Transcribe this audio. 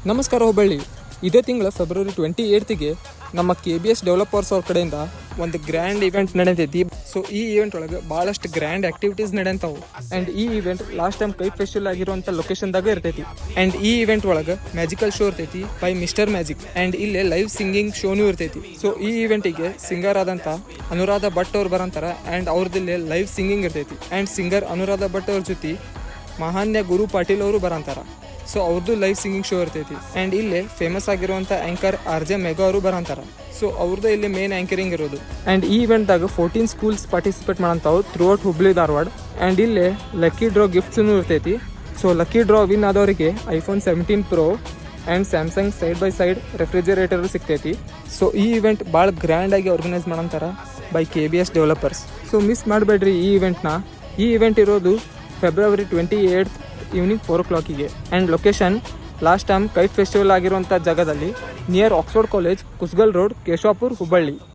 ನಮಸ್ಕಾರ ಹುಬ್ಬಳ್ಳಿ. ಇದೇ ತಿಂಗಳ ಫೆಬ್ರವರಿ 28ಗೆ ನಮ್ಮ KBS ಡೆವಲಪರ್ಸ್ ಅವ್ರ ಕಡೆಯಿಂದ ಒಂದು ಗ್ರ್ಯಾಂಡ್ ಇವೆಂಟ್ ನಡೆದೈತಿ. ಸೊ ಈ ಇವೆಂಟ್ ಒಳಗೆ ಭಾಳಷ್ಟು ಗ್ರ್ಯಾಂಡ್ ಆಕ್ಟಿವಿಟೀಸ್ ನಡೆಯಂತಾವು. ಆ್ಯಂಡ್ ಈ event last time kite festival ಆಗಿರುವಂಥ ಲೊಕೇಶನ್ದಾಗ ಇರ್ತೈತಿ. ಆ್ಯಂಡ್ ಈ ಇವೆಂಟ್ ಒಳಗೆ ಮ್ಯಾಜಿಕಲ್ ಶೋ ಇರ್ತೈತಿ ಬೈ ಮಿಸ್ಟರ್ ಮ್ಯಾಜಿಕ್. ಆ್ಯಂಡ್ ಇಲ್ಲೇ ಲೈವ್ ಸಿಂಗಿಂಗ್ ಶೋನೂ ಇರ್ತೈತಿ. ಸೊ ಈ ಇವೆಂಟಿಗೆ ಸಿಂಗರ್ ಆದಂಥ ಅನುರಾಧ ಭಟ್ ಅವ್ರು ಬರಂತಾರೆ. ಆ್ಯಂಡ್ ಅವ್ರದಿಲ್ಲೇ ಲೈವ್ ಸಿಂಗಿಂಗ್ ಇರ್ತೈತಿ. ಆ್ಯಂಡ್ ಸಿಂಗರ್ ಅನುರಾಧ ಭಟ್ ಅವ್ರ ಜೊತೆ ಮಹಾನ್ಯ ಗುರು ಪಾಟೀಲ್ ಅವರು ಬರಂತಾರ. ಸೊ ಅವ್ರದ್ದು ಲೈವ್ ಸಿಂಗಿಂಗ್ ಶೋ ಇರ್ತೈತಿ. ಆ್ಯಂಡ್ ಇಲ್ಲೇ ಫೇಮಸ್ ಆಗಿರುವಂಥ ಆ್ಯಂಕರ್ RJ ಮೇಘಾ ಅವರು ಬರಂತಾರ. ಸೊ ಅವ್ರದ್ದು ಇಲ್ಲಿ ಮೇನ್ ಆ್ಯಂಕರಿಂಗ್ ಇರೋದು. ಆ್ಯಂಡ್ ಈ ಇವೆಂಟ್ದಾಗ 14 ಸ್ಕೂಲ್ಸ್ ಪಾರ್ಟಿಸಿಪೇಟ್ ಮಾಡಂತಾವು ಥ್ರೂಔಟ್ ಹುಬ್ಳಿ ಧಾರವಾಡ. ಆ್ಯಂಡ್ ಇಲ್ಲೇ ಲಕ್ಕಿ ಡ್ರಾ ಗಿಫ್ಟ್ಸೂ ಇರ್ತೈತಿ. ಸೊ ಲಕ್ಕಿ ಡ್ರಾ ವಿನ್ ಆದವರಿಗೆ iPhone 17 Pro and Samsung side by side refrigerator ಸಿಗ್ತೈತಿ. ಸೊ ಈ ಇವೆಂಟ್ ಭಾಳ ಗ್ರ್ಯಾಂಡಾಗಿ ಆರ್ಗನೈಸ್ ಮಾಡಂತಾರ by KBS developers. So miss ಮಾಡಬೇಡ್ರಿ ಈ ಇವೆಂಟ್ನ. ಈ ಇವೆಂಟ್ ಇರೋದು ಫೆಬ್ರವರಿ 28 ಈವ್ನಿಂಗ್ 4 o'clockಗೆ. And location last time kite festival ಆಗಿರುವಂಥ ಜಾಗದಲ್ಲಿ near Oxford college, Kusgal road, ಕೇಶವಾಪುರ್, Hubballi.